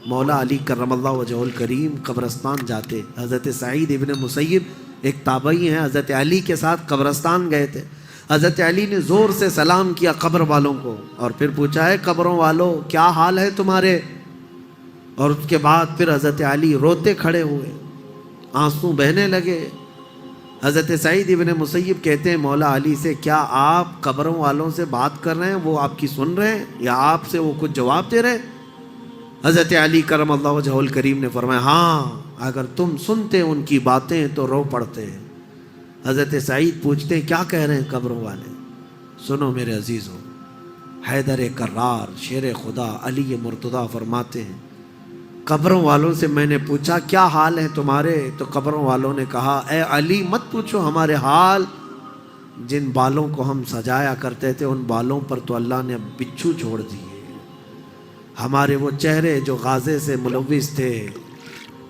مولا علی کرم اللہ وجہہ الکریم قبرستان جاتے. حضرت سعید ابن مسیب ایک تابعی ہیں، حضرت علی کے ساتھ قبرستان گئے تھے. حضرت علی نے زور سے سلام کیا قبر والوں کو اور پھر پوچھا ہے قبروں والوں کیا حال ہے تمہارے. اور اس کے بعد پھر حضرت علی روتے کھڑے ہوئے، آنسو بہنے لگے. حضرت سعید ابن مسیب کہتے ہیں مولا علی سے کیا آپ قبروں والوں سے بات کر رہے ہیں، وہ آپ کی سن رہے ہیں یا آپ سے وہ کچھ جواب دے رہے ہیں؟ حضرت علی کرم اللہ وجہہ الکریم نے فرمایا ہاں اگر تم سنتے ان کی باتیں تو رو پڑتے ہیں. حضرت سعید پوچھتے ہیں کیا کہہ رہے ہیں قبروں والے؟ سنو میرے عزیزوں، حیدر کرار شیر خدا علی مرتضیٰ فرماتے ہیں قبروں والوں سے میں نے پوچھا کیا حال ہے تمہارے، تو قبروں والوں نے کہا اے علی مت پوچھو ہمارے حال، جن بالوں کو ہم سجایا کرتے تھے ان بالوں پر تو اللہ نے اب بچھو چھوڑ دیے. ہمارے وہ چہرے جو غازے سے ملوث تھے،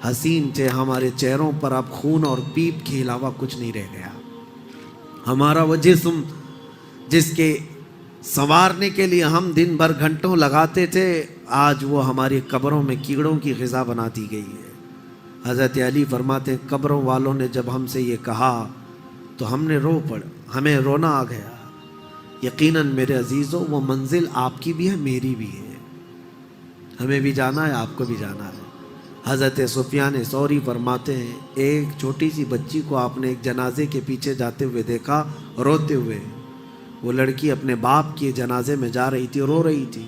حسین تھے، ہمارے چہروں پر اب خون اور پیپ کے علاوہ کچھ نہیں رہ گیا. ہمارا وہ جسم جس کے سنوارنے کے لیے ہم دن بھر گھنٹوں لگاتے تھے، آج وہ ہماری قبروں میں کیڑوں کی غذا بنا دی گئی ہے. حضرت علی فرماتے ہیں قبروں والوں نے جب ہم سے یہ کہا تو ہم نے رو پڑ، ہمیں رونا آ گیا. یقیناً میرے عزیزوں وہ منزل آپ کی بھی ہے میری بھی ہے، ہمیں بھی جانا ہے آپ کو بھی جانا ہے. حضرت سفیان ثوری فرماتے ہیں ایک چھوٹی سی بچی کو آپ نے ایک جنازے کے پیچھے جاتے ہوئے دیکھا روتے ہوئے. وہ لڑکی اپنے باپ کے جنازے میں جا رہی تھی، رو رہی تھی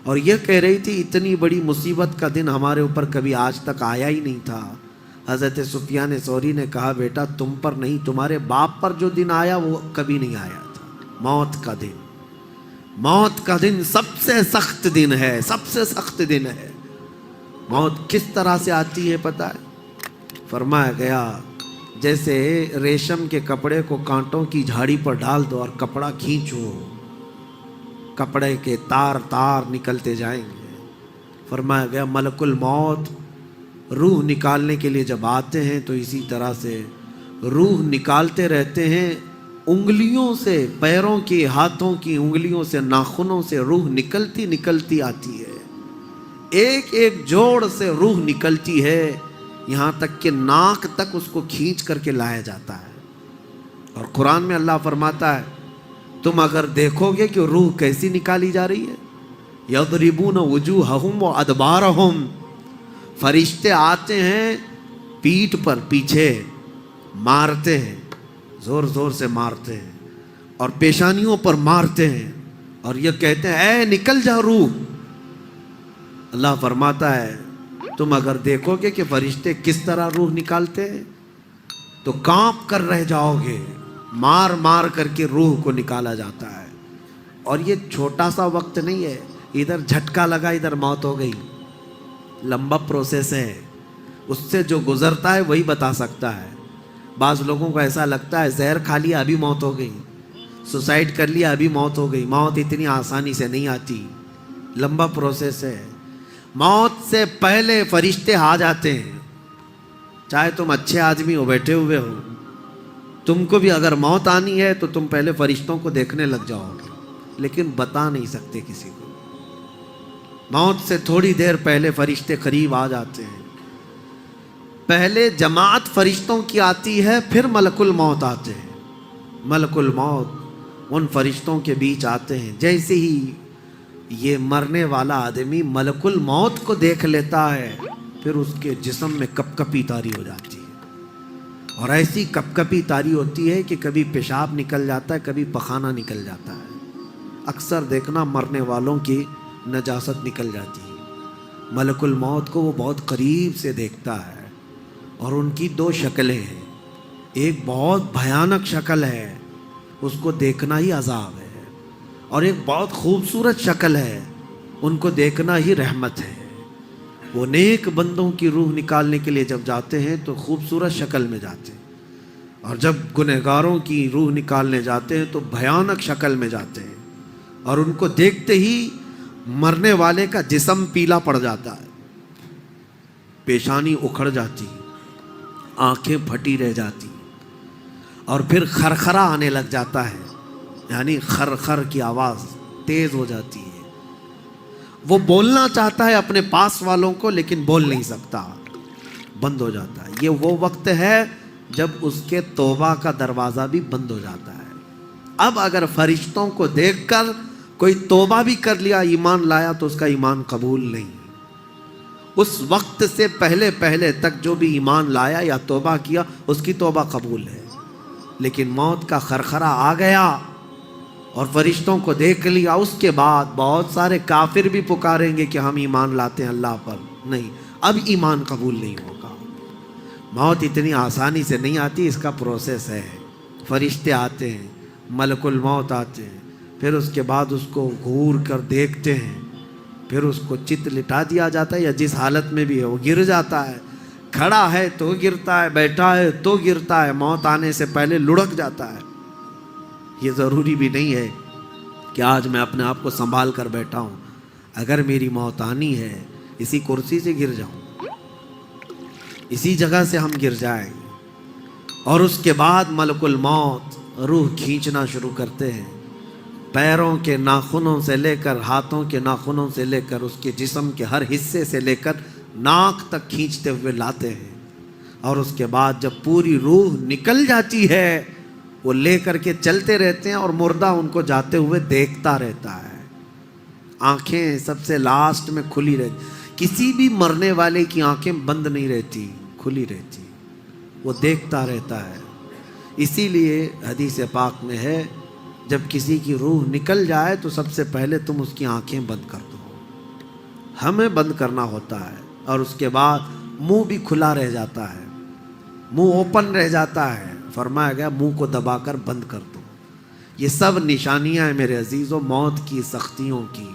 اور یہ کہہ رہی تھی اتنی بڑی مصیبت کا دن ہمارے اوپر کبھی آج تک آیا ہی نہیں تھا. حضرت سفیان ثوری نے کہا بیٹا تم پر نہیں، تمہارے باپ پر جو دن آیا وہ کبھی نہیں آیا تھا. موت کا دن، موت کا دن سب سے سخت دن ہے، سب سے سخت دن ہے. موت کس طرح سے آتی ہے پتہ ہے؟ فرمایا گیا جیسے ریشم کے کپڑے کو کانٹوں کی جھاڑی پر ڈال دو اور کپڑا کھینچو، کپڑے کے تار تار نکلتے جائیں گے. فرمایا گیا ملک الموت روح نکالنے کے لیے جب آتے ہیں تو اسی طرح سے روح نکالتے رہتے ہیں انگلیوں سے، پیروں کی، ہاتھوں کی انگلیوں سے، ناخنوں سے روح نکلتی نکلتی آتی ہے. ایک ایک جوڑ سے روح نکلتی ہے یہاں تک کہ ناک تک اس کو کھینچ کر کے لایا جاتا ہے. اور قرآن میں اللہ فرماتا ہے تم اگر دیکھو گے کہ روح کیسی نکالی جا رہی ہے، یضربون وجوہہم وادبارہم، فرشتے آتے ہیں پیٹھ پر، پیچھے مارتے ہیں، زور زور سے مارتے ہیں اور پیشانیوں پر مارتے ہیں اور یہ کہتے ہیں اے نکل جا روح. اللہ فرماتا ہے تم اگر دیکھو گے کہ فرشتے کس طرح روح نکالتے ہیں تو کانپ کر رہ جاؤ گے. مار مار کر کے روح کو نکالا جاتا ہے. اور یہ چھوٹا سا وقت نہیں ہے، ادھر جھٹکا لگا ادھر موت ہو گئی، لمبا پروسیس ہے. اس سے جو گزرتا ہے وہی بتا سکتا ہے. بعض لوگوں کو ایسا لگتا ہے زہر کھا لیا ابھی موت ہو گئی، سوسائڈ کر لیا ابھی موت ہو گئی. موت اتنی آسانی سے نہیں آتی، لمبا پروسیس ہے. موت سے پہلے فرشتے آ جاتے ہیں. چاہے تم اچھے آدمی ہو، بیٹھے ہوئے ہو، تم کو بھی اگر موت آنی ہے تو تم پہلے فرشتوں کو دیکھنے لگ جاؤ گے، لیکن بتا نہیں سکتے کسی کو. موت سے تھوڑی دیر پہلے فرشتے قریب آ جاتے ہیں. پہلے جماعت فرشتوں کی آتی ہے، پھر ملک الموت آتے ہیں. ملک الموت ان فرشتوں کے بیچ آتے ہیں. جیسے ہی یہ مرنے والا آدمی ملک الموت کو دیکھ لیتا ہے پھر اس کے جسم میں کپ کپی طاری ہو جاتی ہے. اور ایسی کپ کپی طاری ہوتی ہے کہ کبھی پیشاب نکل جاتا ہے، کبھی پخانہ نکل جاتا ہے. اکثر دیکھنا مرنے والوں کی نجاست نکل جاتی ہے. ملک الموت کو وہ بہت قریب سے دیکھتا ہے اور ان کی دو شکلیں ہیں. ایک بہت بھیانک شکل ہے، اس کو دیکھنا ہی عذاب ہے، اور ایک بہت خوبصورت شکل ہے، ان کو دیکھنا ہی رحمت ہے. وہ نیک بندوں کی روح نکالنے کے لیے جب جاتے ہیں تو خوبصورت شکل میں جاتے ہیں، اور جب گنہگاروں کی روح نکالنے جاتے ہیں تو بھیانک شکل میں جاتے ہیں. اور ان کو دیکھتے ہی مرنے والے کا جسم پیلا پڑ جاتا ہے، پیشانی اکھڑ جاتی، آنکھیں پھٹی رہ جاتی، اور پھر خرخرا آنے لگ جاتا ہے، یعنی خر خر کی آواز تیز ہو جاتی ہے. وہ بولنا چاہتا ہے اپنے پاس والوں کو لیکن بول نہیں سکتا، بند ہو جاتا ہے۔ یہ وہ وقت ہے جب اس کے توبہ کا دروازہ بھی بند ہو جاتا ہے۔ اب اگر فرشتوں کو دیکھ کر کوئی توبہ بھی کر لیا، ایمان لایا، تو اس کا ایمان قبول نہیں۔ اس وقت سے پہلے پہلے تک جو بھی ایمان لایا یا توبہ کیا، اس کی توبہ قبول ہے۔ لیکن موت کا خرخرہ آ گیا اور فرشتوں کو دیکھ لیا، اس کے بعد بہت سارے کافر بھی پکاریں گے کہ ہم ایمان لاتے ہیں اللہ پر، نہیں، اب ایمان قبول نہیں ہوگا۔ موت اتنی آسانی سے نہیں آتی، اس کا پروسیس ہے۔ فرشتے آتے ہیں، ملک الموت آتے ہیں، پھر اس کے بعد اس کو گھور کر دیکھتے ہیں، پھر اس کو چت لٹا دیا جاتا ہے، یا جس حالت میں بھی ہے وہ گر جاتا ہے، کھڑا ہے تو گرتا ہے، بیٹھا ہے تو گرتا ہے، موت آنے سے پہلے لڑک جاتا ہے۔ یہ ضروری بھی نہیں ہے کہ آج میں اپنے آپ کو سنبھال کر بیٹھا ہوں، اگر میری موت آنی ہے اسی کرسی سے گر جاؤں، اسی جگہ سے ہم گر جائیں، اور اس کے بعد ملک الموت روح کھینچنا شروع کرتے ہیں، پیروں کے ناخنوں سے لے کر ہاتھوں کے ناخنوں سے لے کر اس کے جسم کے ہر حصے سے لے کر ناک تک کھینچتے ہوئے لاتے ہیں، اور اس کے بعد جب پوری روح نکل جاتی ہے وہ لے کر کے چلتے رہتے ہیں، اور مردہ ان کو جاتے ہوئے دیکھتا رہتا ہے۔ آنکھیں سب سے لاسٹ میں کھلی رہتی، کسی بھی مرنے والے کی آنکھیں بند نہیں رہتی، کھلی رہتی، وہ دیکھتا رہتا ہے۔ اسی لیے حدیث پاک میں ہے، جب کسی کی روح نکل جائے تو سب سے پہلے تم اس کی آنکھیں بند کر دو، ہمیں بند کرنا ہوتا ہے، اور اس کے بعد منہ بھی کھلا رہ جاتا ہے، منہ اوپن رہ جاتا ہے، فرمایا گیا منہ کو دبا کر بند کر دو۔ یہ سب نشانیاں ہیں میرے عزیزوں موت کی سختیوں کی۔